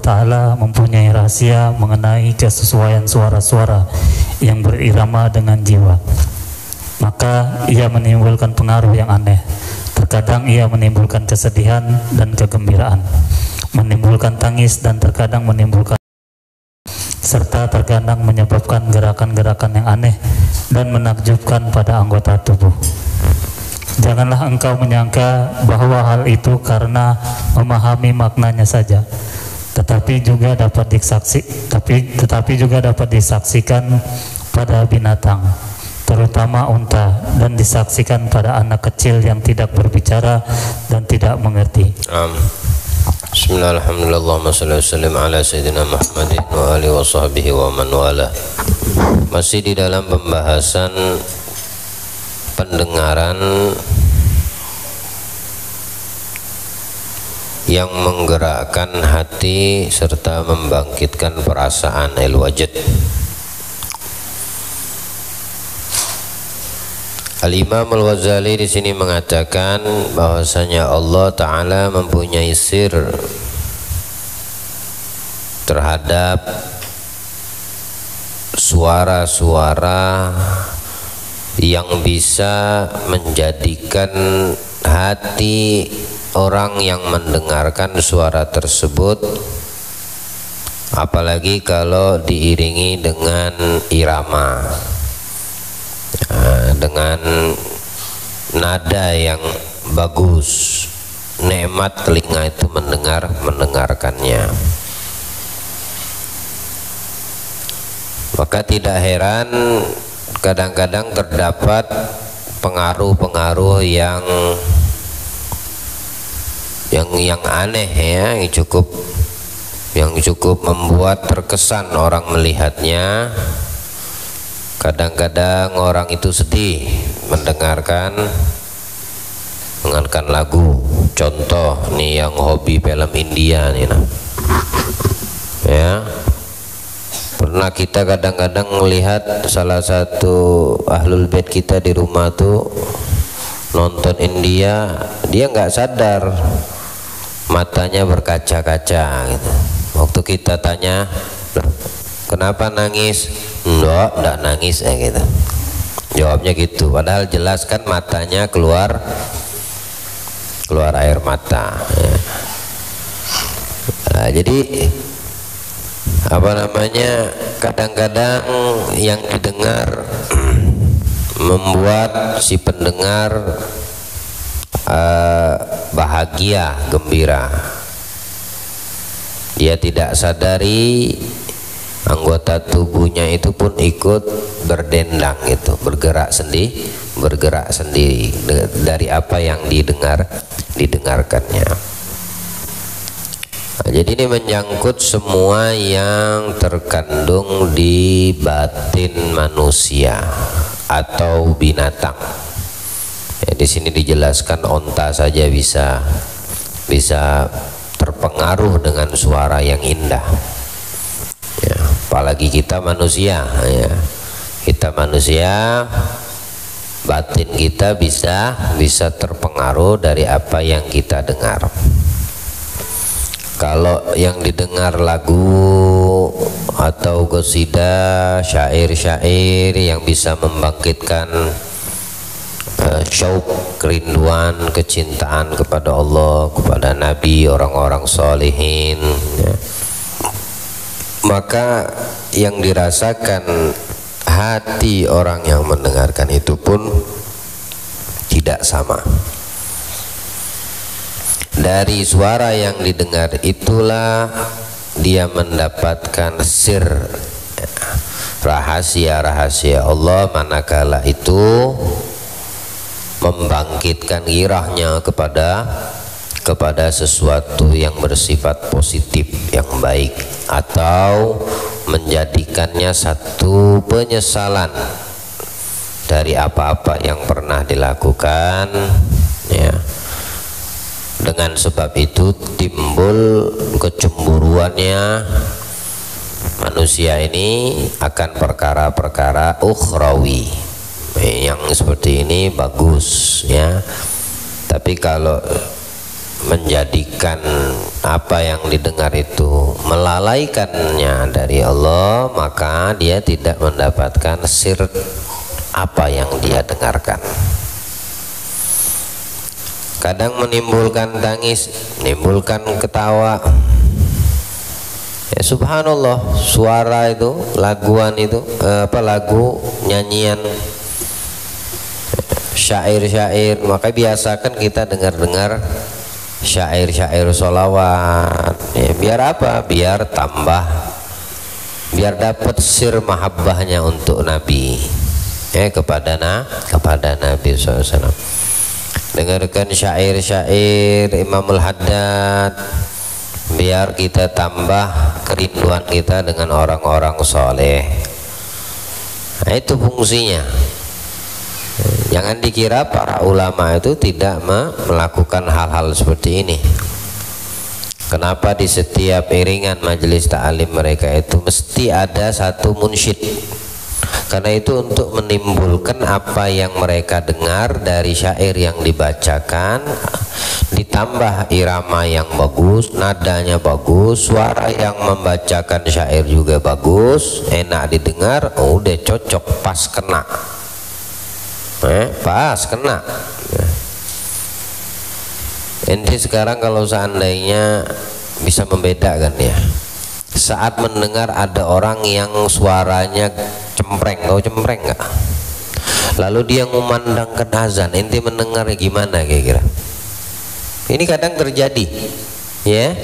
Ta'ala mempunyai rahasia mengenai kesesuaian suara-suara yang berirama dengan jiwa. Maka ia menimbulkan pengaruh yang aneh. Terkadang ia menimbulkan kesedihan dan kegembiraan, menimbulkan tangis dan terkadang menimbulkan, serta terkadang menyebabkan gerakan-gerakan yang aneh dan menakjubkan pada anggota tubuh. Janganlah engkau menyangka bahwa hal itu karena memahami maknanya saja, tetapi juga dapat disaksikan pada binatang, terutama unta, dan disaksikan pada anak kecil yang tidak berbicara dan tidak mengerti. Bismillahirrahmanirrahim. Allahumma shalli wa sallim ala sayyidina Muhammadin wa alihi wa sahbihi wa man wala. Masih di dalam pembahasan pendengaran yang menggerakkan hati serta membangkitkan perasaan al-wajid. Al-Imam Al-Ghazali di sini mengatakan bahwasanya Allah Ta'ala mempunyai sir terhadap suara-suara yang bisa menjadikan hati orang yang mendengarkan suara tersebut, apalagi kalau diiringi dengan irama, dengan nada yang bagus, nikmat telinga itu mendengarkannya. Maka tidak heran kadang-kadang terdapat pengaruh-pengaruh yang aneh ya, yang cukup membuat terkesan orang melihatnya. Kadang-kadang orang itu sedih mendengarkan lagu. Contoh nih yang hobi film India nih, nah. Ya, pernah kita kadang-kadang melihat salah satu ahlul bait kita di rumah tuh nonton India, dia nggak sadar matanya berkaca-kaca gitu. Waktu kita tanya, kenapa nangis? Enggak nangis gitu. Jawabnya gitu. Padahal jelas kan matanya keluar air mata. Ya. Nah, jadi kadang-kadang yang didengar membuat si pendengar bahagia, gembira. Dia tidak sadari anggota tubuhnya itu pun ikut berdendang gitu, bergerak sendiri dari apa yang didengarkannya. Nah, jadi ini menyangkut semua yang terkandung di batin manusia atau binatang. Ya, di sini dijelaskan onta saja bisa terpengaruh dengan suara yang indah. Ya, apalagi kita manusia ya. Kita manusia, batin kita bisa terpengaruh dari apa yang kita dengar. Kalau yang didengar lagu atau qasidah, syair-syair yang bisa membangkitkan syauq, kerinduan, kecintaan kepada Allah, kepada Nabi, orang-orang solehin ya, maka yang dirasakan hati orang yang mendengarkan itu pun tidak sama. Dari suara yang didengar itulah dia mendapatkan sir, rahasia-rahasia Allah, manakala itu membangkitkan girahnya kepada sesuatu yang bersifat positif, yang baik, atau menjadikannya satu penyesalan dari apa-apa yang pernah dilakukan ya. Dengan sebab itu timbul kecemburuannya manusia ini akan perkara-perkara ukhrawi. Yang seperti ini bagus ya, tapi kalau menjadikan apa yang didengar itu melalaikannya dari Allah, maka dia tidak mendapatkan sir apa yang dia dengarkan. Kadang menimbulkan tangis, menimbulkan ketawa. Ya, subhanallah, suara itu, laguan itu, lagu, nyanyian, syair-syair. Maka biasakan kita dengar-dengar syair-syair sholawat. Ya, biar apa? Biar tambah, biar dapat sir mahabbahnya untuk Nabi, kepada Nabi SAW. Dengarkan syair-syair Imamul Haddad, biar kita tambah kerinduan kita dengan orang-orang soleh. Nah, itu fungsinya. Jangan dikira para ulama itu tidak melakukan hal-hal seperti ini. Kenapa di setiap iringan majelis ta'lim mereka itu mesti ada satu munsyid? Karena itu untuk menimbulkan apa yang mereka dengar dari syair yang dibacakan, ditambah irama yang bagus, nadanya bagus, suara yang membacakan syair juga bagus, enak didengar, udah cocok, pas kena. Pas kena. Ente sekarang kalau seandainya bisa membedakan ya, saat mendengar ada orang yang suaranya cempreng, tahu cempreng nggak? Lalu dia mengumandangkan azan, ente mendengarnya gimana kira-kira? Ini kadang terjadi, ya,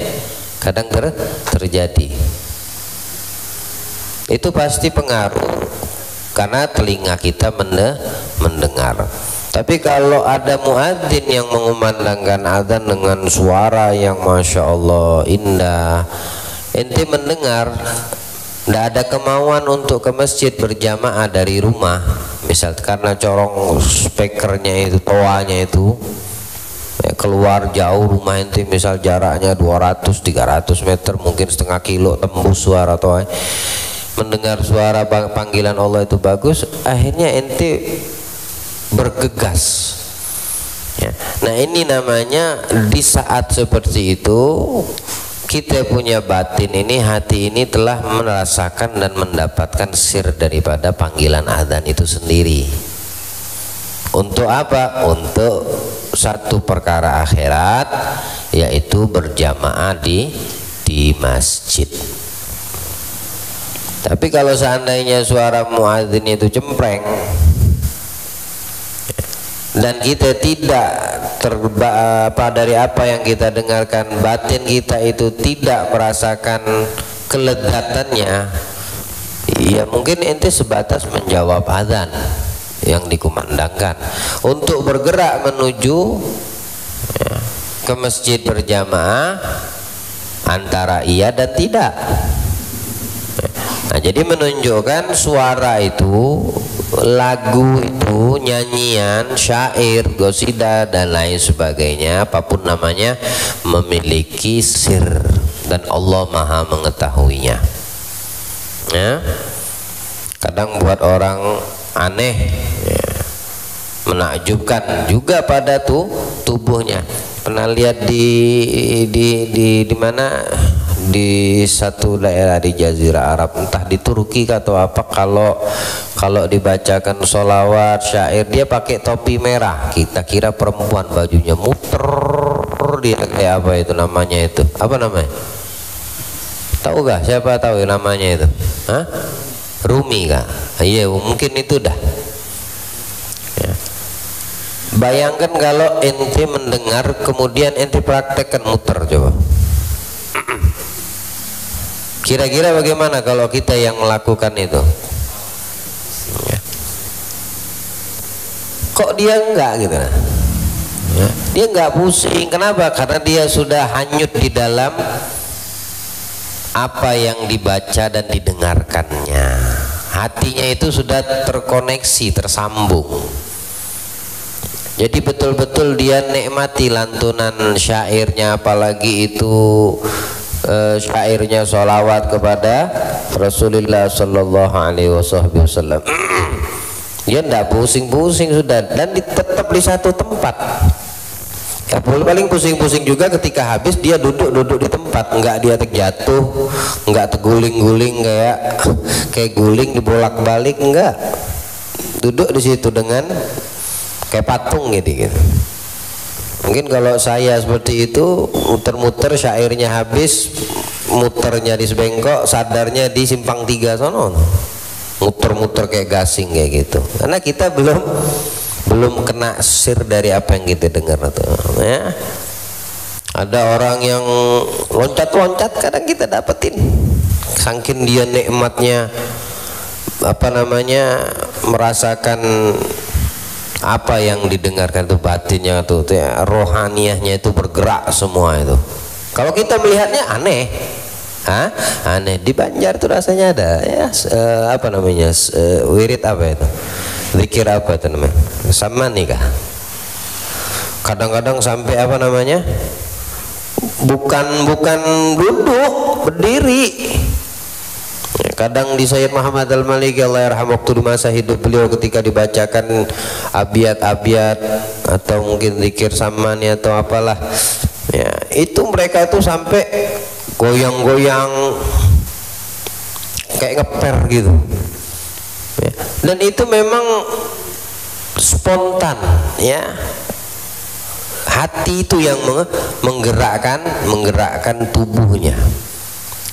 kadang terjadi. Itu pasti pengaruh karena telinga kita mendengar. Tapi kalau ada muadzin yang mengumandangkan azan dengan suara yang masya Allah indah, ente mendengar, tidak ada kemauan untuk ke masjid berjamaah dari rumah, misal karena corong speakernya itu, toanya itu keluar jauh rumah ente, misal jaraknya 200-300 meter, mungkin setengah kilo tembus suara toa. Mendengar suara panggilan Allah itu bagus, akhirnya ente bergegas. Ya. Nah ini namanya di saat seperti itu kita punya batin ini, hati ini telah merasakan dan mendapatkan sir daripada panggilan azan itu sendiri. Untuk apa? Untuk satu perkara akhirat, yaitu berjamaah di masjid. Tapi kalau seandainya suara muadzin itu cempreng dan kita tidak dari apa yang kita dengarkan, batin kita itu tidak merasakan kelezatannya, ya mungkin ente sebatas menjawab azan yang dikumandangkan. Untuk bergerak menuju ke masjid berjamaah antara iya dan tidak. Nah, jadi menunjukkan suara itu, lagu itu, nyanyian, syair, gosida dan lain sebagainya, apapun namanya, memiliki sir dan Allah Maha mengetahuinya. Ya. Kadang buat orang aneh, ya, menakjubkan juga pada tubuhnya. Pernah lihat di mana? Di satu daerah di Jazirah Arab, entah di Turki atau apa, kalau dibacakan sholawat syair dia pakai topi merah, kita kira perempuan, bajunya muter, dia kayak apa itu namanya, itu apa namanya, tahu gak? Siapa tahu namanya itu? Hah? Rumi kah? Iya mungkin itu dah ya. Bayangkan kalau ente mendengar kemudian ente praktekkan muter, coba. Kira-kira bagaimana kalau kita yang melakukan itu? Ya. Kok dia enggak gitu? Ya. Dia enggak pusing. Kenapa? Karena dia sudah hanyut di dalam apa yang dibaca dan didengarkannya. Hatinya itu sudah terkoneksi, tersambung. Jadi betul-betul dia nikmati lantunan syairnya, apalagi itu syairnya sholawat kepada Rasulullah Sallallahu Alaihi Wasallam. Dia tidak pusing-pusing sudah, dan tetap di satu tempat. Ya, paling pusing-pusing juga ketika habis dia duduk di tempat, enggak dia terjatuh, enggak terguling-guling kayak guling dibolak-balik, enggak. Duduk di situ dengan kayak patung gitu. Mungkin kalau saya seperti itu muter-muter, syairnya habis, muternya di sebengkok, sadarnya di simpang 3 sono, muter-muter kayak gasing kayak gitu. Karena kita belum kena sir dari apa yang kita dengar tuh, ya. Ada orang yang loncat-loncat kadang kita dapetin, saking dia nikmatnya merasakan apa yang didengarkan itu, batinnya itu ya, rohaniahnya itu bergerak semua itu. Kalau kita melihatnya aneh, aneh. Di Banjar itu rasanya ada ya, wirid apa itu, zikir apa itu namanya, samani kah? Kadang-kadang sampai bukan duduk, berdiri. Kadang di Sayyid Muhammad Al-Maliki Allah yarham, waktu di masa hidup beliau ketika dibacakan abiyat-abiyat atau mungkin zikir samani atau apalah ya, itu mereka itu sampai goyang-goyang kayak ngeper gitu ya. Dan itu memang spontan ya, hati itu yang menggerakkan tubuhnya.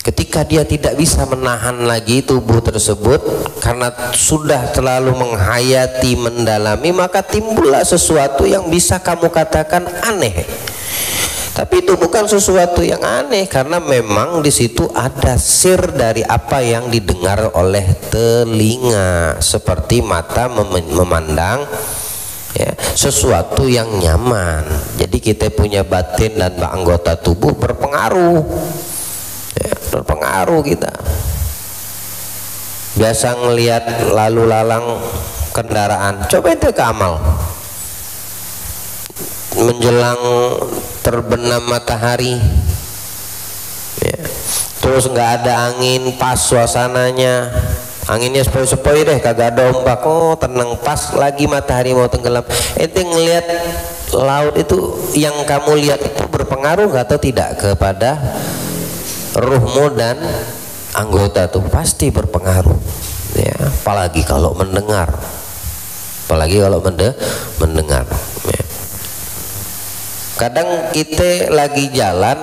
Ketika dia tidak bisa menahan lagi tubuh tersebut karena sudah terlalu menghayati, mendalami, maka timbullah sesuatu yang bisa kamu katakan aneh. Tapi itu bukan sesuatu yang aneh, karena memang di situ ada sir dari apa yang didengar oleh telinga, seperti mata memandang ya, sesuatu yang nyaman. Jadi kita punya batin dan anggota tubuh berpengaruh ya, berpengaruh. Kita biasa ngelihat lalu lalang kendaraan, coba itu ke amal menjelang terbenam matahari ya, terus nggak ada angin, pas suasananya, anginnya sepoi-sepoi deh, kagak ada ombak, oh tenang, pas lagi matahari mau tenggelam. Ente ngelihat laut itu, yang kamu lihat itu berpengaruh atau tidak kepada ruhmu dan anggota tuh? Pasti berpengaruh ya, apalagi kalau mendengar, mendengar ya. Kadang kita lagi jalan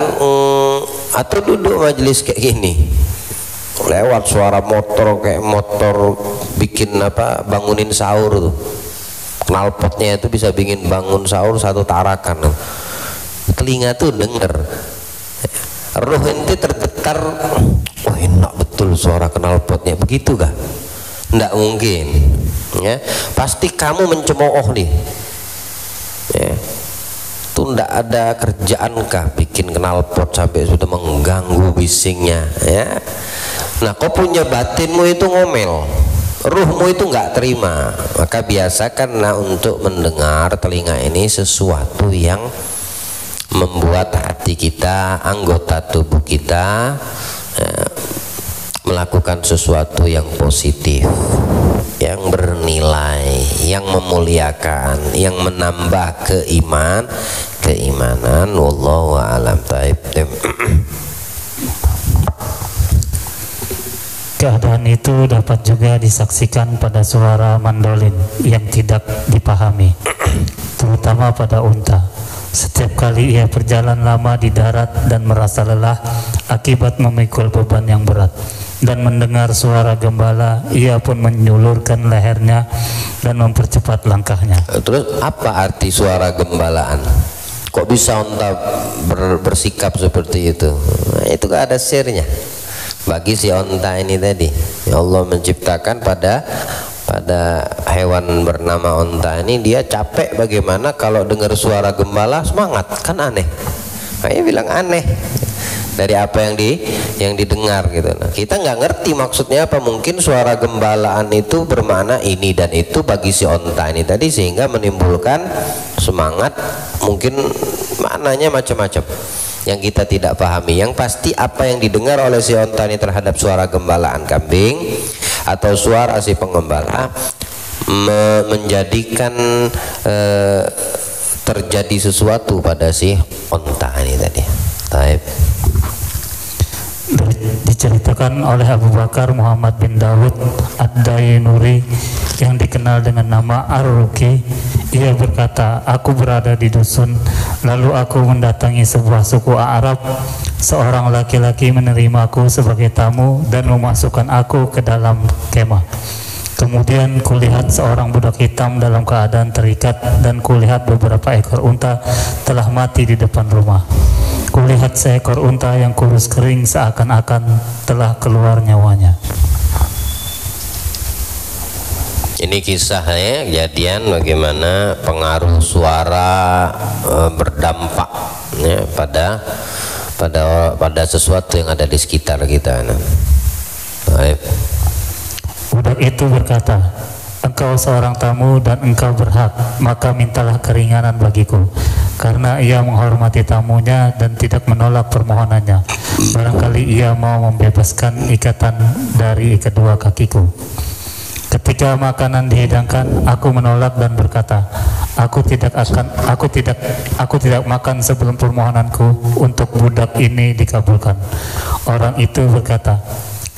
atau duduk majelis kayak gini, lewat suara motor kayak motor bikin bangunin sahur tuh, knalpotnya itu bisa bikin bangun sahur satu tarakan. Telinga tuh denger, ruh ente tergetar, wah enak betul suara knalpotnya, begitu kah? Nggak mungkin ya, pasti kamu mencemooh nih ya. Itu ndak ada kerjaankah bikin knalpot sampai sudah mengganggu bisingnya ya. Nah, kau punya batinmu itu ngomel, ruhmu itu nggak terima, maka biasakanlah untuk mendengar telinga ini sesuatu yang membuat hati kita, anggota tubuh kita melakukan sesuatu yang positif, yang bernilai, yang memuliakan, yang menambah keimanan. Wallahu a'lam. Keadaan itu dapat juga disaksikan pada suara mandolin yang tidak dipahami, terutama pada unta. Setiap kali ia berjalan lama di darat dan merasa lelah akibat memikul beban yang berat dan mendengar suara gembala, ia pun menyulurkan lehernya dan mempercepat langkahnya. Terus apa arti suara gembalaan? Kok bisa unta bersikap seperti itu? Nah, itu gak ada sirnya bagi si unta ini tadi. Ya Allah menciptakan pada hewan bernama unta ini, dia capek bagaimana kalau dengar suara gembala semangat, kan aneh. Saya bilang aneh dari apa yang didengar gitu. Nah, kita nggak ngerti maksudnya apa, mungkin suara gembalaan itu bermakna ini dan itu bagi si unta ini tadi, sehingga menimbulkan semangat. Mungkin maknanya macam-macam yang kita tidak pahami. Yang pasti apa yang didengar oleh si unta ini terhadap suara gembalaan kambing atau suara si penggembala menjadikan terjadi sesuatu pada si onta ini tadi. Taib. Diceritakan oleh Abu Bakar Muhammad bin Dawud Ad-Dainuri yang dikenal dengan nama Ar-Ruki. Ia berkata, aku berada di dusun, lalu aku mendatangi sebuah suku Arab. Seorang laki-laki menerimaku sebagai tamu dan memasukkan aku ke dalam kemah. Kemudian kulihat seorang budak hitam dalam keadaan terikat, dan kulihat beberapa ekor unta telah mati di depan rumah. Kulihat seekor unta yang kurus kering seakan-akan telah keluar nyawanya. Ini kisahnya kejadian bagaimana pengaruh suara berdampak ya, pada sesuatu yang ada di sekitar kita. Baik. Budak itu berkata, engkau seorang tamu dan engkau berhak, maka mintalah keringanan bagiku. Karena ia menghormati tamunya dan tidak menolak permohonannya. Barangkali ia mau membebaskan ikatan dari kedua kakiku. Ketika makanan dihidangkan, aku menolak dan berkata, aku tidak makan sebelum permohonanku untuk budak ini dikabulkan. Orang itu berkata,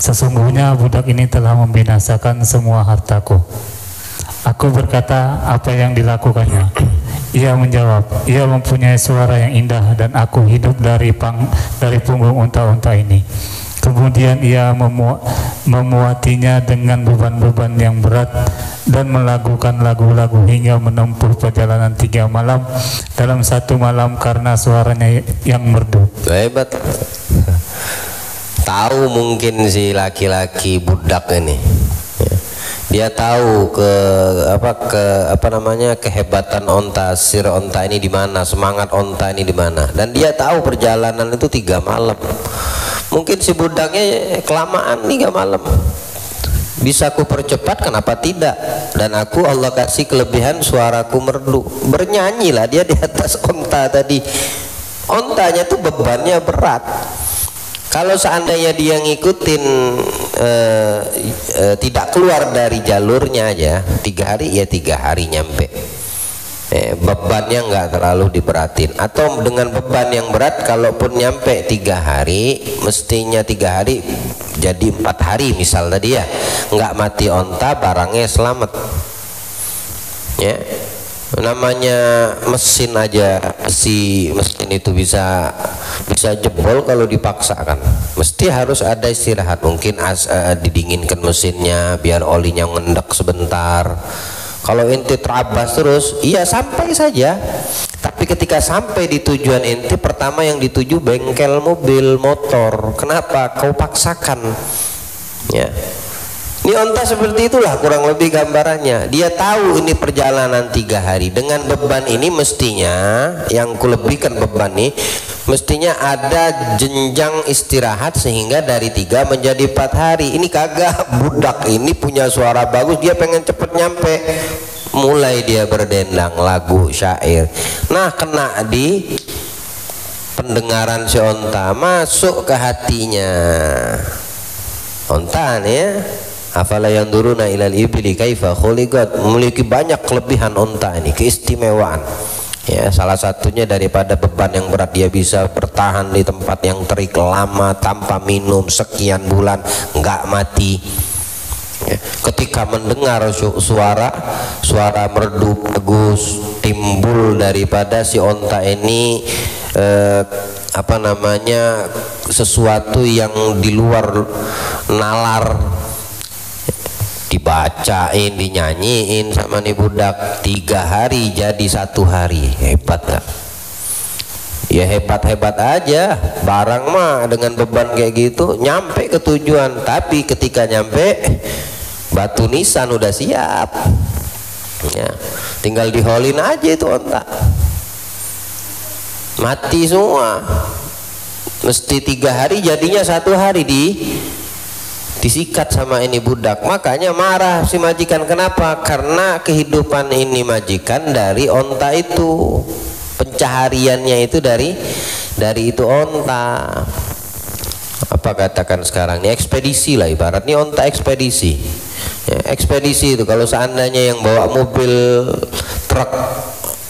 sesungguhnya budak ini telah membinasakan semua hartaku. Aku berkata, apa yang dilakukannya? Ia menjawab, ia mempunyai suara yang indah dan aku hidup dari punggung unta-unta ini. Kemudian ia memuatinya dengan beban-beban yang berat dan melakukan lagu-lagu hingga menempuh perjalanan 3 malam dalam 1 malam karena suaranya yang merdu. Hebat. Tahu mungkin si laki-laki budak ini. Dia tahu kehebatan onta, sir onta ini di mana, semangat onta ini di mana, dan dia tahu perjalanan itu 3 malam. Mungkin si budaknya kelamaan 3 malam. Bisa aku percepat, kenapa tidak? Dan aku Allah kasih kelebihan suaraku merdu. Bernyanyilah dia di atas onta tadi. Ontanya tuh bebannya berat. Kalau seandainya dia ngikutin tidak keluar dari jalurnya aja 3 hari, ya 3 hari nyampe. Bebannya nggak terlalu diberatin. Atau dengan beban yang berat, kalaupun nyampe 3 hari, mestinya 3 hari jadi 4 hari misal tadi ya, nggak mati onta, barangnya selamat. Ya, namanya mesin aja, si mesin itu bisa jebol kalau dipaksakan. Mesti harus ada istirahat, mungkin didinginkan mesinnya biar olinya ngendek sebentar. Kalau ente terabas terus, iya sampai saja. Tapi ketika sampai di tujuan ente, pertama yang dituju bengkel mobil motor. Kenapa? Kau paksakan. Ya. Ini onta seperti itulah kurang lebih gambarannya. Dia tahu ini perjalanan 3 hari. Dengan beban ini mestinya, yang kulebihkan beban ini, mestinya ada jenjang istirahat sehingga dari 3 menjadi 4 hari. Ini kagak. Budak ini punya suara bagus, dia pengen cepet nyampe. Mulai dia berdendang lagu syair. Nah, kena di pendengaran si onta, masuk ke hatinya. Onta nih ya. Afala yanzuruna ilal ibli kaifa khuliqat, memiliki banyak kelebihan onta ini, keistimewaan. Ya, salah satunya daripada beban yang berat, dia bisa bertahan di tempat yang terik lama tanpa minum sekian bulan, nggak mati. Ya, ketika mendengar suara merdu bagus timbul daripada si onta ini, sesuatu yang di luar nalar, dibacain, dinyanyiin sama nih budak, 3 hari jadi 1 hari. Hebat gak? Ya hebat-hebat aja. Barang mah dengan beban kayak gitu nyampe ke tujuan. Tapi ketika nyampe, batu nisan udah siap ya, tinggal diholin aja itu onta, mati semua. Mesti 3 hari jadinya 1 hari disikat sama ini budak. Makanya marah si majikan. Kenapa? Karena kehidupan ini majikan dari onta itu, pencahariannya itu dari itu onta. Apa katakan sekarang ini ekspedisi lah, ibaratnya onta ekspedisi ya, ekspedisi itu kalau seandainya yang bawa mobil truk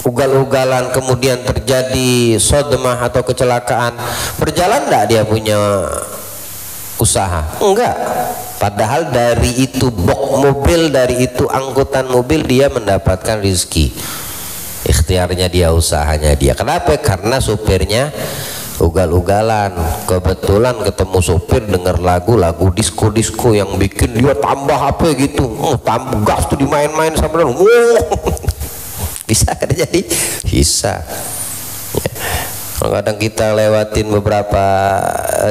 ugal-ugalan kemudian terjadi sodmah atau kecelakaan, berjalan enggak dia punya usaha? Enggak. Padahal dari itu box mobil, dari itu angkutan mobil dia mendapatkan rezeki. Ikhtiarnya dia, usahanya dia. Kenapa? Karena supirnya ugal-ugalan. Kebetulan ketemu supir dengar lagu disco yang bikin dia tambah apa gitu, tambah gas tuh dimain-main sampai bisa kan jadi? Bisa ya. Kadang kita lewatin beberapa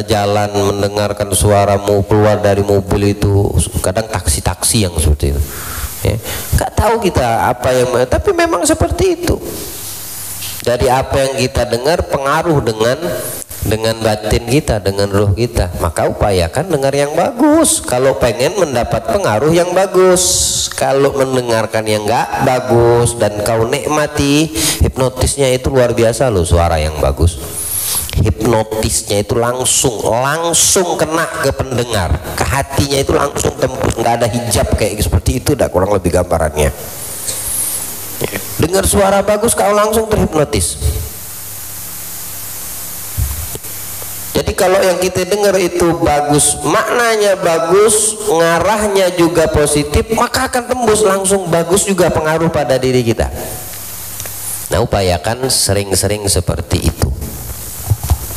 jalan mendengarkan suaramu keluar dari mobil itu, kadang taksi-taksi yang seperti itu ya. Nggak tahu kita apa yang, tapi memang seperti itu. Dari apa yang kita dengar pengaruh dengan batin kita, dengan ruh kita. Maka upayakan dengar yang bagus kalau pengen mendapat pengaruh yang bagus. Kalau mendengarkan yang enggak bagus dan kau nikmati, hipnotisnya itu luar biasa loh, suara yang bagus. Hipnotisnya itu langsung kena ke pendengar, ke hatinya itu langsung tembus, nggak ada hijab kayak seperti itu, dah kurang lebih gambarannya. Dengar suara bagus kau langsung terhipnotis. Jadi kalau yang kita dengar itu bagus, maknanya bagus, ngarahnya juga positif, maka akan tembus langsung bagus juga pengaruh pada diri kita. Nah, upayakan sering-sering seperti itu.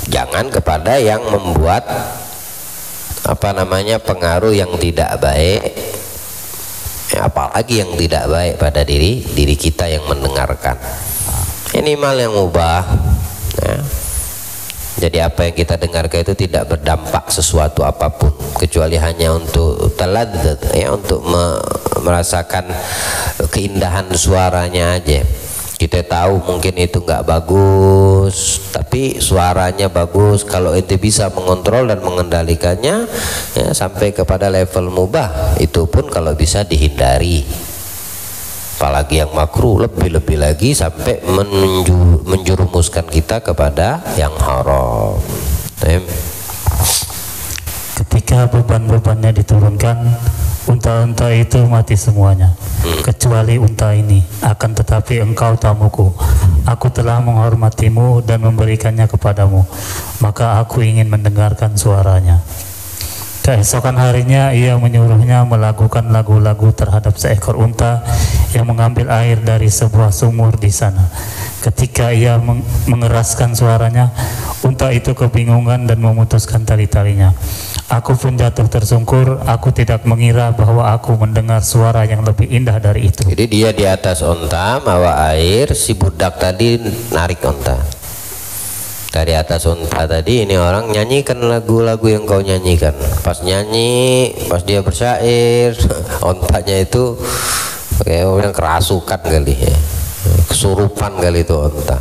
Jangan kepada yang membuat pengaruh yang tidak baik. Apalagi yang tidak baik pada diri kita yang mendengarkan. Minimal yang mubah ya. Jadi apa yang kita dengarkan itu tidak berdampak sesuatu apapun, kecuali hanya untuk taladzat ya, untuk merasakan keindahan suaranya aja. Kita tahu mungkin itu nggak bagus, tapi suaranya bagus. Kalau ente bisa mengontrol dan mengendalikannya ya, sampai kepada level mubah, itu pun kalau bisa dihindari. Apalagi yang makruh, lebih-lebih lagi sampai menjurumuskan kita kepada yang haram. Ketika beban-bebannya diturunkan, unta-unta itu mati semuanya, kecuali unta ini. Akan tetapi engkau tamuku, aku telah menghormatimu dan memberikannya kepadamu, maka aku ingin mendengarkan suaranya. Keesokan harinya ia menyuruhnya melakukan lagu-lagu terhadap seekor unta yang mengambil air dari sebuah sumur di sana. Ketika ia mengeraskan suaranya, unta itu kebingungan dan memutuskan tali-talinya. Aku pun jatuh tersungkur. Aku tidak mengira bahwa aku mendengar suara yang lebih indah dari itu. Jadi dia di atas unta bawa air, si budak tadi narik unta. Dari atas unta tadi ini orang nyanyikan lagu-lagu yang kau nyanyikan. Pas nyanyi, pas dia bersyair, untanya itu kayak orang kerasukan kali ya, kesurupan kali itu unta.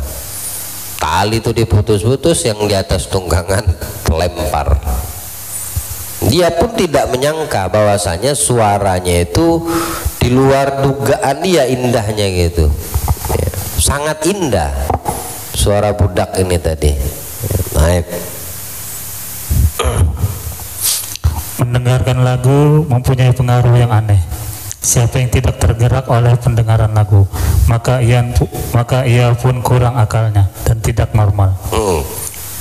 Tali itu diputus-putus, yang di atas tunggangan lempar. Dia pun tidak menyangka bahwasanya suaranya itu di luar dugaan dia indahnya gitu ya, sangat indah suara budak ini tadi. Naik. Mendengarkan lagu mempunyai pengaruh yang aneh. Siapa yang tidak tergerak oleh pendengaran lagu, maka ia pun kurang akalnya dan tidak normal.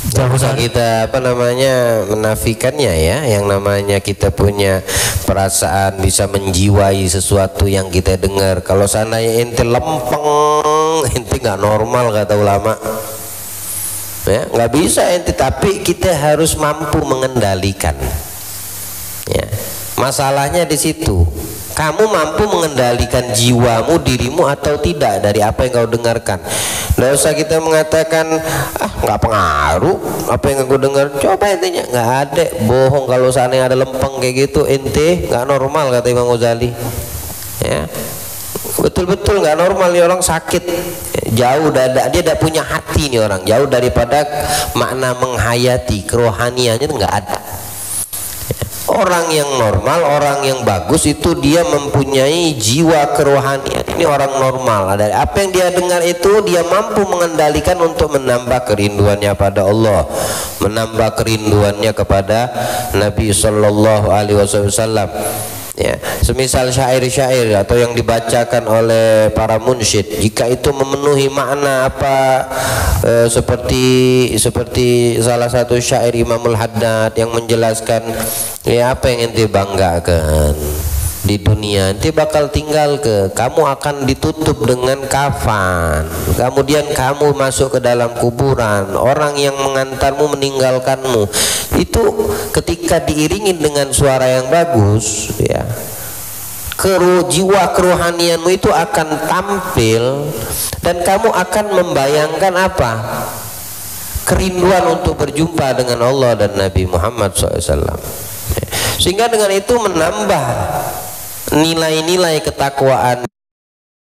Bisa kita menafikannya ya, yang namanya kita punya perasaan bisa menjiwai sesuatu yang kita dengar. Kalau seandainya ente lempeng, ente nggak normal kata ulama ya, nggak bisa ente, tapi kita harus mampu mengendalikan ya. Masalahnya di situ, kamu mampu mengendalikan jiwamu, dirimu atau tidak dari apa yang kau dengarkan. Nggak usah kita mengatakan nggak pengaruh apa yang aku dengar. Coba intinya nggak ada, bohong. Kalau seandainya ada lempeng kayak gitu ente nggak normal kata Imam Ghazali ya, betul-betul nggak normal. Nih orang sakit jauh, dia tidak punya hati nih orang, jauh daripada makna menghayati kerohaniannya nggak ada. Orang yang normal, orang yang bagus itu dia mempunyai jiwa kerohanian. Ini orang normal. Dari apa yang dia dengar itu dia mampu mengendalikan untuk menambah kerinduannya pada Allah, menambah kerinduannya kepada Nabi Sallallahu Alaihi Wasallam. Ya, semisal syair-syair atau yang dibacakan oleh para munsyid, jika itu memenuhi makna apa seperti salah satu syair Imamul Haddad yang menjelaskan ya apa yang ente banggakan di dunia, ente bakal tinggal kamu akan ditutup dengan kafan, kemudian kamu masuk ke dalam kuburan, orang yang mengantarmu meninggalkanmu. Itu ketika diiringin dengan suara yang bagus, ya, jiwa kerohanianmu itu akan tampil dan kamu akan membayangkan apa? Kerinduan untuk berjumpa dengan Allah dan Nabi Muhammad SAW. Sehingga dengan itu menambah nilai-nilai ketakwaan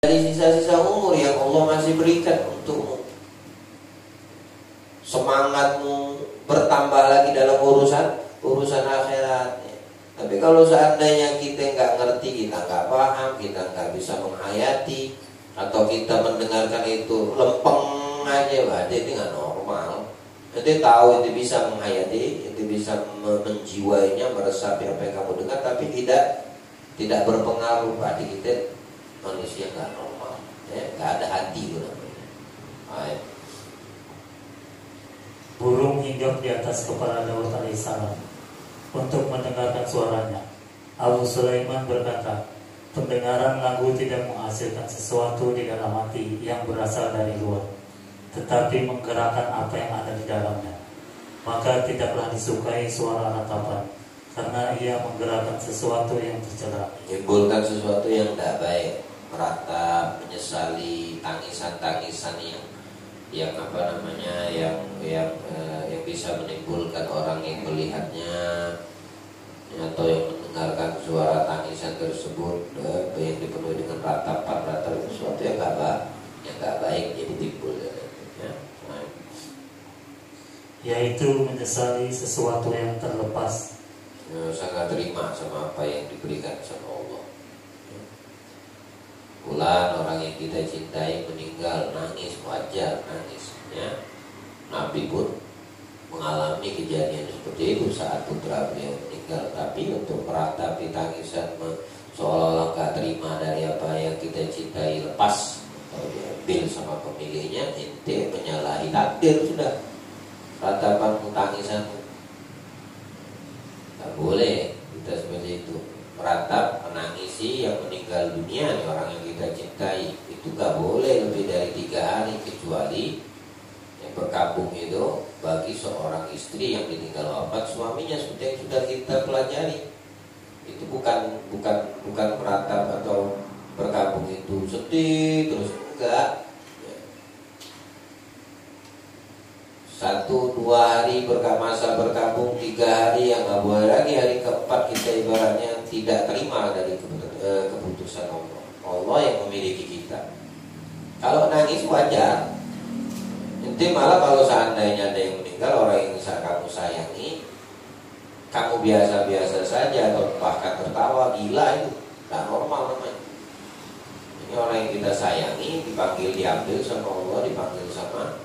dari sisa-sisa umur yang Allah masih berikan untukmu. Semangatmu bertambah lagi dalam urusan akhirat. Tapi kalau seandainya kita nggak ngerti, kita nggak paham, kita nggak bisa menghayati, atau kita mendengarkan itu lempeng aja, berarti itu nggak normal. Nanti tahu itu bisa menghayati, itu bisa menjiwainya, meresapi apa yang kamu dengar, tapi tidak berpengaruh. Berarti kita manusia nggak normal, ya, nggak ada hati itu namanya. Burung hinggap di atas kepala Daud alaihissalam untuk mendengarkan suaranya. Abu Sulaiman berkata, pendengaran lagu tidak menghasilkan sesuatu di dalam hati yang berasal dari luar, tetapi menggerakkan apa yang ada di dalamnya. Maka tidaklah disukai suara ratapan, karena ia menggerakkan sesuatu yang tercela, menimbulkan sesuatu yang tidak baik, meratap, menyesali, tangisan-tangisan yang apa namanya yang bisa menimbulkan orang yang melihatnya atau yang mendengarkan suara tangisan tersebut yang dipenuhi dengan ratapan sesuatu yang nggak baik jadi timbul, ya. Yaitu menyesali sesuatu yang terlepas, sangat terima sama apa yang diberikan sama Allah. Bulan orang yang kita cintai meninggal, nangis, wajar nangis, ya. Nabi pun mengalami kejadian seperti itu saat putra beliau meninggal. Tapi untuk meratapi tangisan seolah-olah gak terima dari apa yang kita cintai lepas atau diambil sama pemiliknya, ente menyalahi takdir sudah. Ratapan tangisanmu gak boleh kita seperti itu. Meratap, menangisi yang meninggal dunia, orang yang kita cintai, itu gak boleh lebih dari 3 hari, kecuali yang berkabung itu bagi seorang istri yang ditinggal wafat suaminya, seperti yang sudah kita pelajari. Itu bukan meratap atau berkabung itu sedih terus, enggak. 1-2 hari masa berkabung, 3 hari yang nggak boleh lagi. Hari keempat kita ibaratnya tidak terima dari keputusan Allah. Allah yang memiliki kita. Kalau nangis wajar. Nanti malah kalau seandainya ada yang meninggal, orang yang kamu sayangi, kamu biasa-biasa saja atau bahkan tertawa, gila itu, tak normal namanya. Ini orang yang kita sayangi dipanggil, diambil sama Allah, dipanggil sama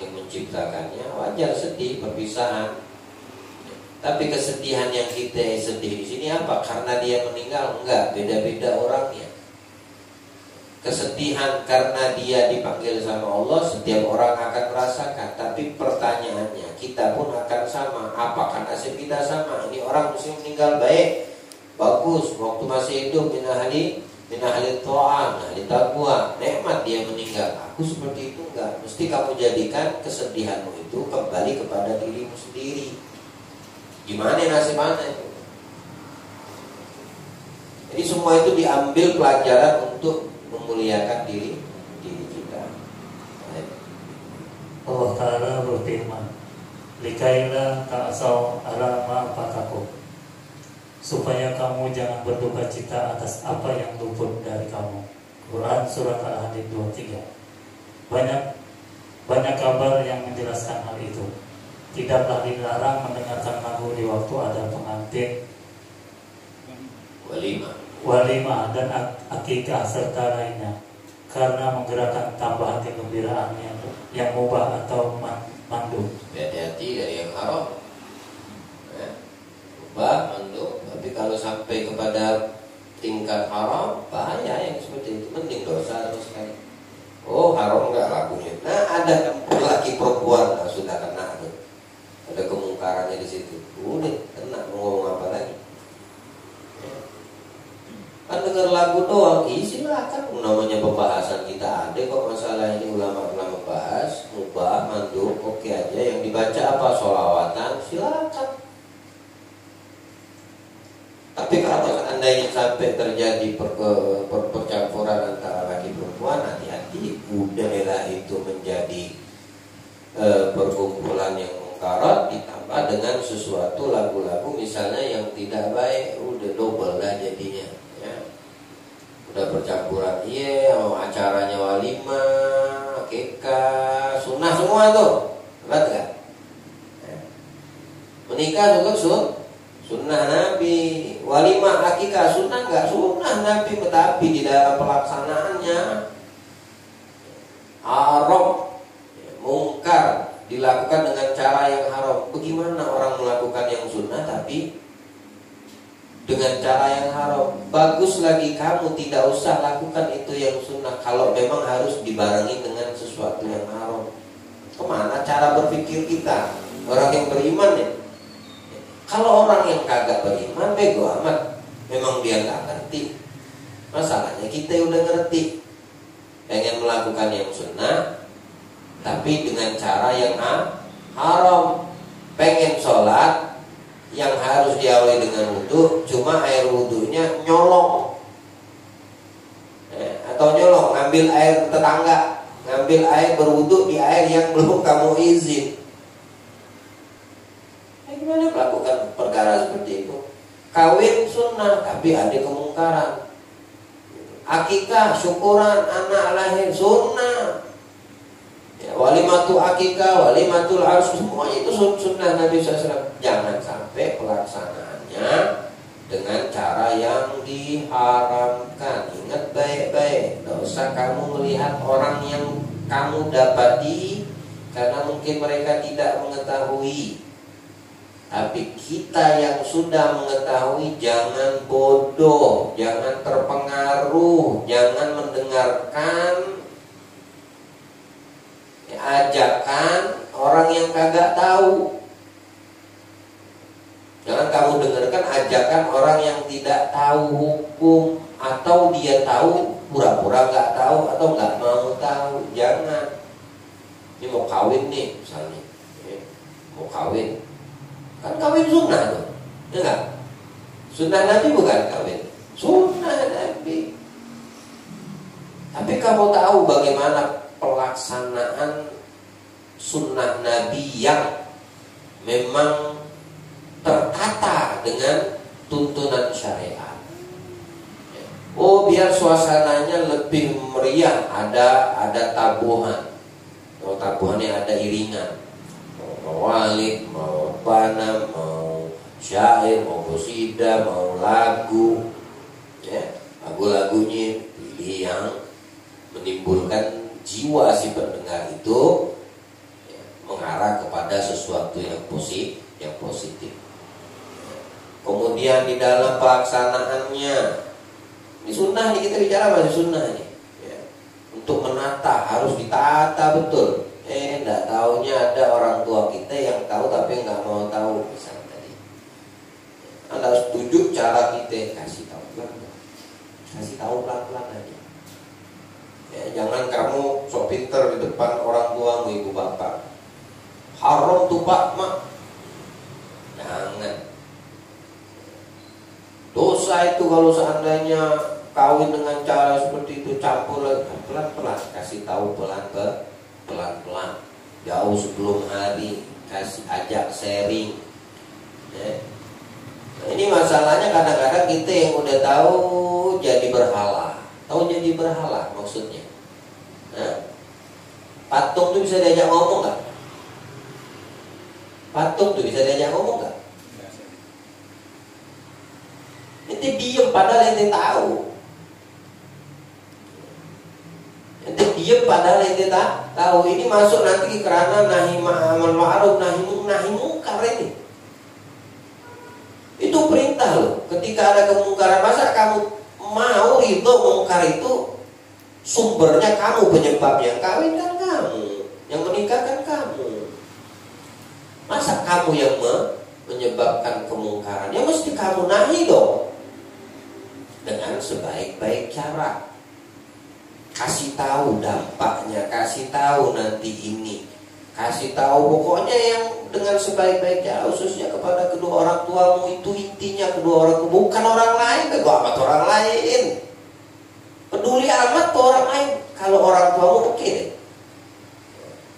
yang menciptakannya, wajar sedih perpisahan. Tapi kesedihan yang kita sedih di sini apa? Karena dia meninggal? Enggak, beda-beda orangnya. Kesedihan karena dia dipanggil sama Allah, setiap orang akan merasakan. Tapi pertanyaannya, kita pun akan sama. Apakah nasib kita sama? Ini orang mesti meninggal baik, bagus, waktu masih hidup, min ahli ta'am, ahli taqwa, nikmat dia meninggal. Aku seperti itu enggak. Mesti kamu jadikan kesedihanmu itu kembali kepada dirimu sendiri. Gimana nasibnya itu? Jadi semua itu diambil pelajaran untuk memuliakan diri kita. Allah Ta'ala berfirman, likaila ta'asau ala ma fatakum, supaya kamu jangan berduka cita atas apa yang luput dari kamu. Quran Surat Al-Hadid 23. Banyak kabar yang menjelaskan hal itu. Tidaklah dilarang mendengarkan lagu di waktu ada pengantin, walimah dan akikah serta lainnya, karena menggerakkan tambahan kegembiraan yang mubah atau mandub. Hati-hati dari yang haram, mubah, mandub. Tapi kalau kalau sampai kepada tingkat haram, bahaya yang seperti itu. Mending dosa terus sekali. Oh haram enggak lakunya. Nah ada laki perempuan, nah, sudah kena tuh. Ada kemungkarannya di situ. Udah kena, mau ngomong apa lagi? Kan dengar lagu doang, silakan. Namanya pembahasan kita ada kok masalah ini, ulama-ulama bahas, mubah, mandub, oke aja. Yang dibaca apa? Sholawatan, silakan. Tapi kalau seandainya sampai terjadi percampuran antara laki perempuan, hati-hati. Udahlah itu menjadi perkumpulan yang mungkarat, ditambah dengan sesuatu lagu-lagu misalnya yang tidak baik, udah double lah jadinya. Ya. Udah percampuran, acaranya walimah, keka, sunnah semua tuh, berat gak? Ya. Menikah juga sunnah Nabi, walimah akikah sunnah gak? Sunnah Nabi, tetapi di dalam pelaksanaannya haram, mungkar, dilakukan dengan cara yang haram. Bagaimana orang melakukan yang sunnah tapi dengan cara yang haram? Bagus lagi kamu tidak usah lakukan itu yang sunnah kalau memang harus dibarengi dengan sesuatu yang haram. Kemana cara berpikir kita? Orang yang beriman ya. Kalau orang yang kagak beriman, bego amat. Memang dia gak ngerti. Masalahnya kita udah ngerti, pengen melakukan yang sunnah tapi dengan cara yang haram. Pengen sholat yang harus diawali dengan wudhu, cuma air wudhunya nyolong, atau nyolong ngambil air tetangga, ngambil air berwudhu di air yang belum kamu izin. Gimana melakukan perkara seperti itu? Kawin sunnah tapi ada kemungkaran. Akikah, syukuran anak lahir sunnah. Ya, walimatu akikah, walimatul arus, semuanya itu sunnah Nabi SAW. Jangan sampai pelaksanaannya dengan cara yang diharamkan. Ingat baik-baik, tidak usah kamu melihat orang yang kamu dapati karena mungkin mereka tidak mengetahui. Tapi kita yang sudah mengetahui, jangan bodoh, jangan terpengaruh, jangan mendengarkan ajakan orang yang kagak tahu. Jangan kamu dengarkan ajakan orang yang tidak tahu hukum, atau dia tahu pura-pura gak tahu atau gak mau tahu. Jangan. Ini mau kawin nih misalnya, mau kawin, kan kawin sunnah tuh, ya enggak? Sunnah Nabi bukan kawin, sunnah Nabi. Tapi kamu tahu bagaimana pelaksanaan sunnah Nabi yang memang tertata dengan tuntunan syariat. Oh, biar suasananya lebih meriah, ada tabuhan. Oh, tabuhannya ada iringan. Mau walid, mau panam, mau syair, mau qasidah, mau lagu, ya, lagu-lagunya pilih yang menimbulkan jiwa si pendengar itu ya, mengarah kepada sesuatu yang positif. Kemudian di dalam pelaksanaannya, ini sunnah nih, kita bicara masih sunnah nih, ya. Untuk menata harus ditata betul. Enggak taunya ada orang tua kita yang tahu tapi nggak mau tahu, misalnya tadi. Anda harus tunjuk cara kita, kasih tahu pelan-pelan, kasih tahu pelan-pelan aja. Ya, jangan kamu sok pinter di depan orang tuamu, ibu bapak. Haram tuh pak, mak. Jangan. Dosa itu kalau seandainya kawin dengan cara seperti itu, campur lagi, pelan-pelan, kasih tahu pelan-pelan. Jauh sebelum hari, kasih ajak sharing. Ya. Nah, ini masalahnya kadang-kadang kita yang udah tahu jadi berhala. Tahu jadi berhala maksudnya. Nah, patung tuh bisa diajak ngomong nggak? Patung tuh bisa diajak ngomong nggak? Ente diem padahal ente tahu. Ente diem padahal ente tahu. Ini masuk nanti kerana nahi ma'ruf nahi munkar ini. Itu perintah loh. Ketika ada kemungkaran, masa kamu mau ridho mungkar itu? Sumbernya kamu, penyebabnya kawin kan kamu, yang menikah kan kamu. Masa kamu yang menyebabkan kemungkaran? Ya mesti kamu nahi dong, dengan sebaik-baik cara. Kasih tahu dampaknya, kasih tahu nanti ini, kasih tahu pokoknya yang dengan sebaik-baik cara, khususnya kepada kedua orang tuamu. Itu intinya, kedua orang tua, bukan orang lain. Bego amat orang lain, peduli amat ke orang lain. Kalau orang tuamu oke deh,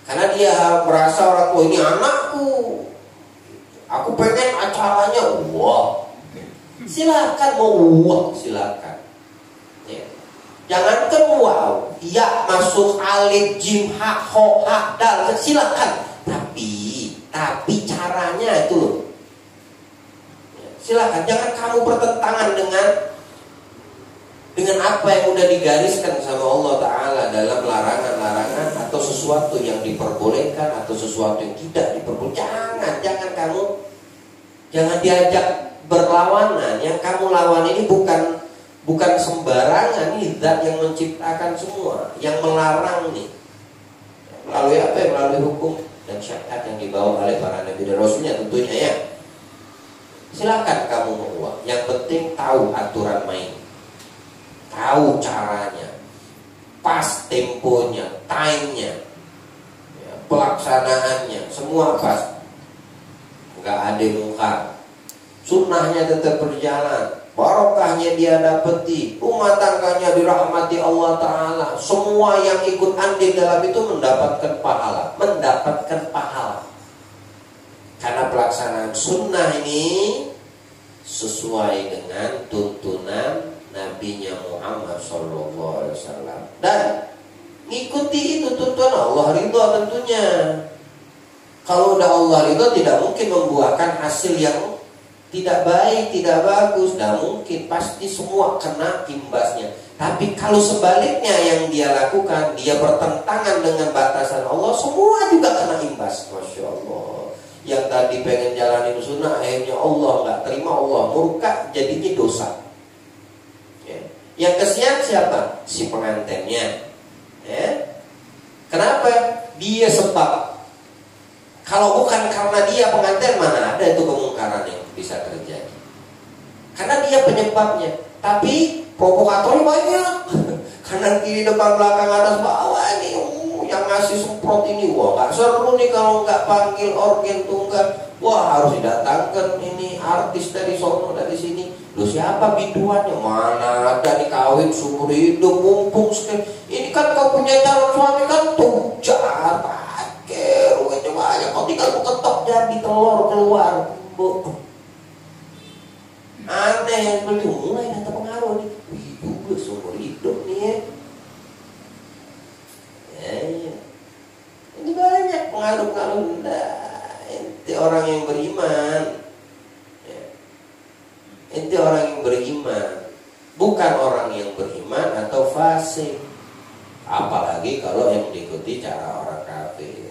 karena dia merasa orang tua ini anakku, aku pengen acaranya wah, silakan mau wah silakan. Jangankan wow, ya masuk alif, jim, ha, ho, ha, dal, silakan. Tapi caranya itu loh. Silakan, jangan kamu bertentangan dengan apa yang udah digariskan sama Allah Ta'ala dalam larangan-larangan, atau sesuatu yang diperbolehkan atau sesuatu yang tidak diperbolehkan. Jangan kamu, jangan diajak berlawanan. Yang kamu lawan ini bukan sembarangan, ini zat yang menciptakan semua, yang melarang nih. Melalui apa? Melalui hukum dan syariat yang dibawa oleh para nabi dan rasulnya tentunya ya. Silakan kamu mau, yang penting tahu aturan main, tahu caranya, pas temponya, timenya, ya, pelaksanaannya, semua pas. Nggak ada mungkar, sunnahnya tetap berjalan, barokahnya dia dapati, rumah tangganya dirahmati Allah Ta'ala. Semua yang ikut andil dalam itu mendapatkan pahala. Karena pelaksanaan sunnah ini sesuai dengan tuntunan Nabinya Muhammad SAW. Dan ngikuti itu tuntunan Allah ridho tentunya. Kalau udah Allah ridho, tidak mungkin membuahkan hasil yang tidak baik, tidak bagus, tidak mungkin. Pasti semua kena imbasnya. Tapi kalau sebaliknya yang dia lakukan, dia bertentangan dengan batasan Allah, semua juga kena imbas. Masya Allah. Yang tadi pengen jalanin sunnah, akhirnya Allah nggak terima, Allah murka, jadinya dosa. Ya. Yang kesian siapa? Si pengantinnya. Ya. Kenapa? Dia sebab. Kalau bukan karena dia pengantin, mana ada itu kemungkaran yang bisa terjadi. Karena dia penyebabnya. Tapi provokatornya banyak. Kanan kiri depan belakang atas bawah ini, yang ngasih semprot ini, wah nggak seru nih kalau nggak panggil organ tunggal. Wah harus didatangkan ini artis dari sono dari sini. Loh siapa biduannya? Mana ada nih kawin seumur hidup mumpung sekali. Ini kan kau punya calon suami kan tujar. Ruangnya banyak, kau tinggal ketok jadi telur keluar. Aneh yang belum mulai ada pengaruh nih. Wih juga seumur hidup nih ya. Ya. Ini banyak pengaruh-pengaruh. Ente orang yang beriman ya. Ente orang yang beriman, bukan orang yang beriman atau fasik. Apalagi kalau yang diikuti cara orang kafir.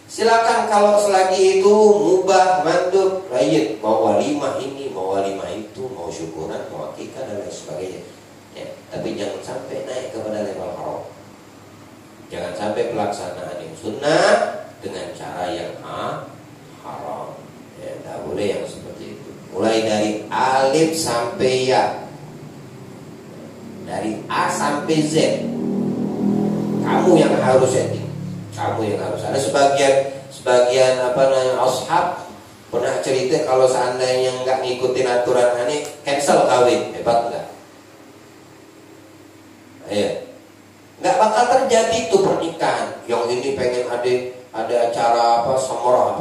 Silakan kalau selagi itu mubah, mandub, rayyid, mau walimah ini, mau walimah itu, mau syukuran, mau akikah dan lain sebagainya. Ya, tapi jangan sampai naik kepada level haram. Jangan sampai pelaksanaan yang sunnah dengan cara yang haram. Ya, tidak boleh yang seperti itu. Mulai dari alif sampai ya, dari A sampai Z, kamu yang harus setting. Kamu yang harus. Ada sebagian apa namanya ashab pernah cerita kalau seandainya nggak ngikutin aturan ini cancel kawin. Hebat nggak? Iya. Nggak bakal terjadi tuh pernikahan. Yang ini pengen ada acara apa samara.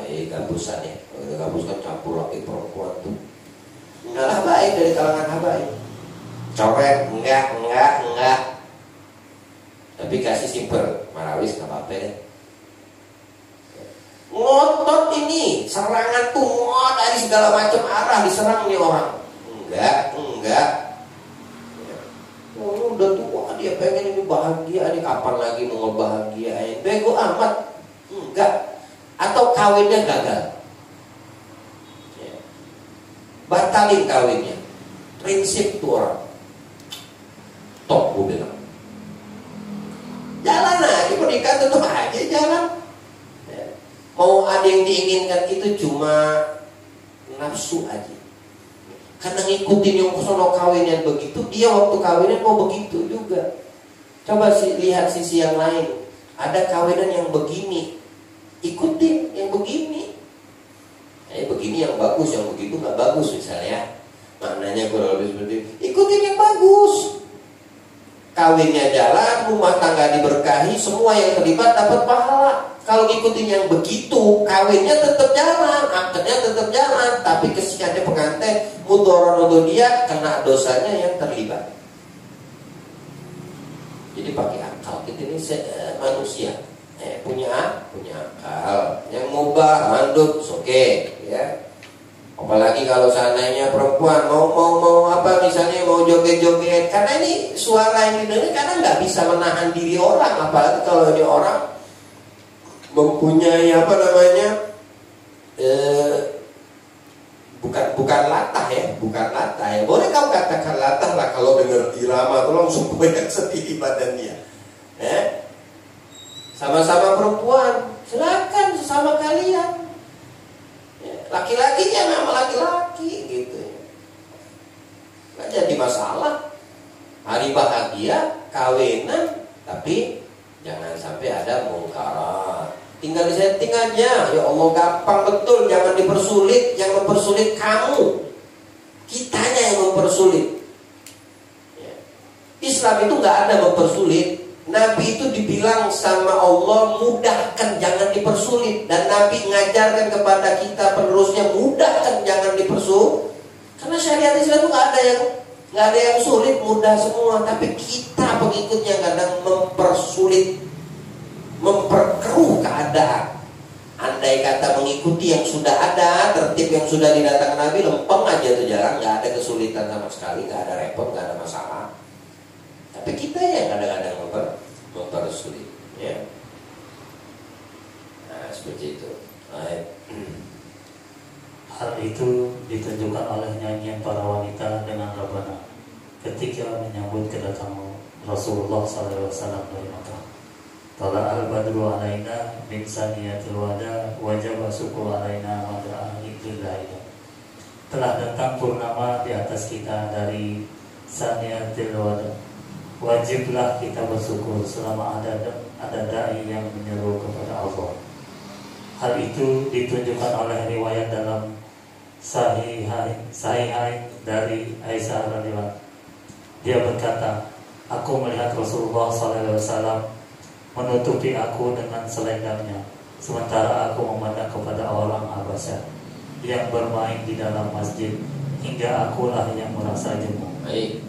Gabusan ya. Gabus kan campur laki perempuan tuh. Nggak baik dari kalangan habaib. Coret enggak. Tapi kasih simper, marawis nggak apa-apa deh. Ngotot ini, serangan tuh dari segala macam arah diserang nih orang. Enggak. Oh, udah tua dia pengen ini bahagia, ini kapan lagi mau ngebahagiain? Bego amat. Enggak. Atau kawinnya gagal. batalin kawinnya. Prinsip tuh orang. Tok gue bilang. Jalan aja, pernikahan tetap aja jalan. Ya. Mau ada yang diinginkan itu cuma nafsu aja. Karena ngikutin yang sono kawinnya begitu, dia waktu kawinnya mau begitu juga. Coba lihat sisi yang lain. Ada kawinan yang begini, ikutin yang begini. Begini yang bagus, yang begitu nggak bagus misalnya. Maknanya kurang lebih seperti itu. Ikutin yang bagus. Kawinnya jalan, rumah tangga diberkahi, semua yang terlibat dapat pahala. Kalau ngikutin yang begitu, kawinnya tetap jalan, akadnya tetap jalan, tapi kesiannya pengantin, mudarat untuk dia, kena dosanya yang terlibat. Jadi pakai akal, kita ini manusia, punya akal. Yang mubah, mandub, oke, ya. Apalagi kalau seandainya perempuan mau apa misalnya mau joget-joget, karena ini suara yang didengar karena nggak bisa menahan diri orang, apalagi kalau ini orang mempunyai apa namanya bukan latah ya, boleh kamu katakan latah lah kalau dengar irama itu langsung banyak sedih badan dia. Sama-sama perempuan, silakan sesama kalian. Laki-lakinya sama laki-laki gitu ya. Nggak jadi masalah. Hari bahagia, kawinan, tapi jangan sampai ada mungkarat. Tinggal disetting aja. Ya Allah, gampang betul, jangan dipersulit. Yang mempersulit kamu, kitanya yang mempersulit ya. Islam itu nggak ada mempersulit. Nabi itu dibilang sama Allah, mudahkan, jangan dipersulit. Dan Nabi ngajarkan kepada kita penerusnya, mudahkan, jangan dipersulit. Karena syariat Islam itu nggak ada yang sulit, mudah semua. Tapi kita pengikutnya kadang mempersulit, memperkeruh keadaan. Andai kata mengikuti yang sudah ada, tertib yang sudah didatangkan Nabi, lempeng aja tuh jalan, nggak ada kesulitan sama sekali, nggak ada repot, nggak ada masalah. Tapi kita yang kadang-kadang mempersulit, ya. Nah, seperti itu. Hal itu ditunjukkan oleh nyanyian para wanita dengan Rabbana ketika menyambut kedatangan Rasulullah SAW dari Makkah. Tala al-badru alaina min saniyatil wada wajaba syukur alaina mada ahlillahi. Telah datang purnama di atas kita dari saniyatil wada. Wajiblah kita bersyukur selama ada dai yang menyeru kepada Allah. Hal itu ditunjukkan oleh riwayat dalam Sahihain dari Aisyah radhiyallahu. Dia berkata, aku melihat Rasulullah SAW menutupi aku dengan selendangnya, sementara aku memandang kepada orang Habasyah yang bermain di dalam masjid, hingga akulah yang merasa jemu. Baik,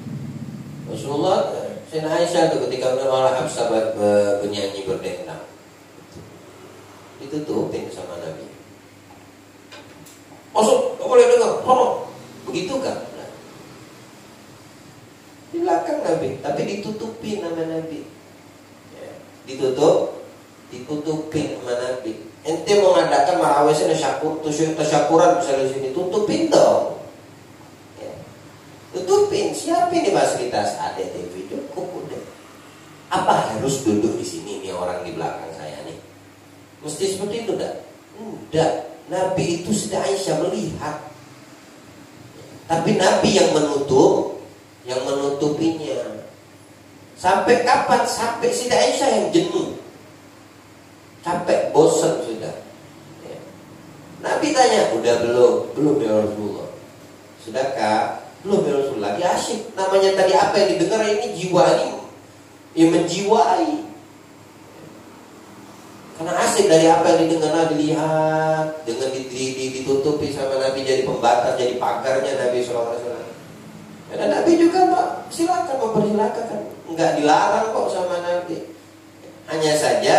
Rasulullah, Sayyidina Aisyah itu ketika orang Habsah bernyanyi berdendang, ditutupin sama Nabi. Masuk, gak boleh dengar, begitu kan? Nah, di belakang Nabi, tapi ditutupin sama Nabi. Ya, ditutupin sama Nabi. Ente mau ngadakan marawesnya tasyakuran misalnya di sini, tutupin dong. Ya. Tutupin, siapin di fasilitas ada TV cukup udah. Apa harus duduk di sini nih orang di belakang saya nih? Mesti seperti itu enggak? Enggak. Nabi itu Siti Aisyah melihat. Tapi Nabi yang menutupinya. Sampai kapan? Sampai Siti Aisyah yang jenuh. Sampai bosan sudah. Ya. Nabi tanya, udah belum? Belum ya Rasulullah. Sudahkah? Belum ya Rasulullah. Ya asyik. Namanya tadi apa yang didengar ini jiwa ini yang menjiwai. Karena asik dari apa yang didengar, dilihat, dengan ditutupi sama Nabi, jadi pembatas, jadi pagarnya Nabi SAW. Dan Nabi juga Pak, silakan mempersilakan, nggak dilarang kok sama Nabi. Hanya saja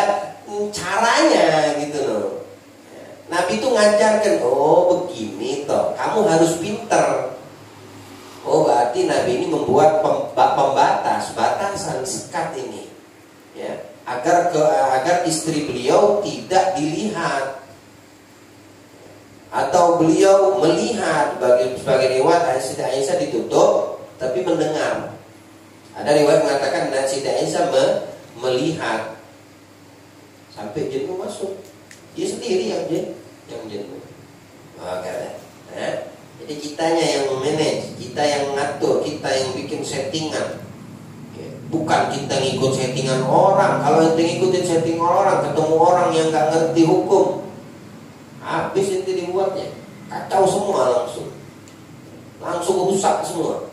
caranya gitu loh. Nabi itu ngajarkan, oh begini toh, kamu harus pinter. Oh berarti Nabi ini membuat batasan sekat ini, ya. Agar istri beliau tidak dilihat. atau beliau melihat sebagai riwayat Siti Aisyah ditutup tapi mendengar. Ada riwayat mengatakan dan Siti Aisyah melihat sampai jenuh masuk. Dia sendiri yang jenuh. Jadi kitanya yang manage, kita yang ngatur, kita yang bikin settingan. Bukan kita ngikut settingan orang. Kalau kita ngikutin settingan orang, ketemu orang yang nggak ngerti hukum, habis itu dibuatnya kacau semua, langsung rusak semua.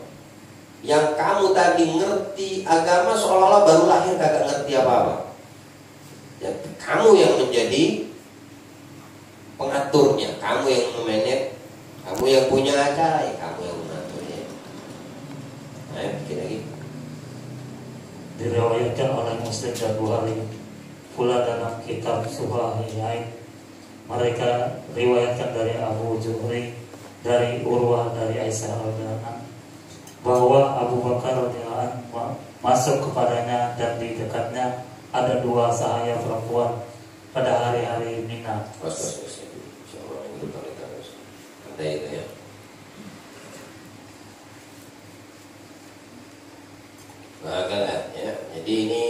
Yang kamu tadi ngerti agama seolah-olah baru lahir kagak ngerti apa-apa. Ya, kamu yang menjadi pengaturnya, kamu yang memanage, kamu yang punya acara, ya kamu yang mengaturnya. Ayo bikin lagi. Diriwayatkan oleh Muslim dan Bukhari pula dalam kitab Suhahihain. Mereka riwayatkan dari Abu Zuhri dari Urwah dari Aisyah radhiyallahu anha bahwa Abu Bakar radhiyallahu anhu masuk kepadanya dan di dekatnya ada dua sahaya perempuan pada hari-hari Mina. Nah, kan, ya. Jadi ini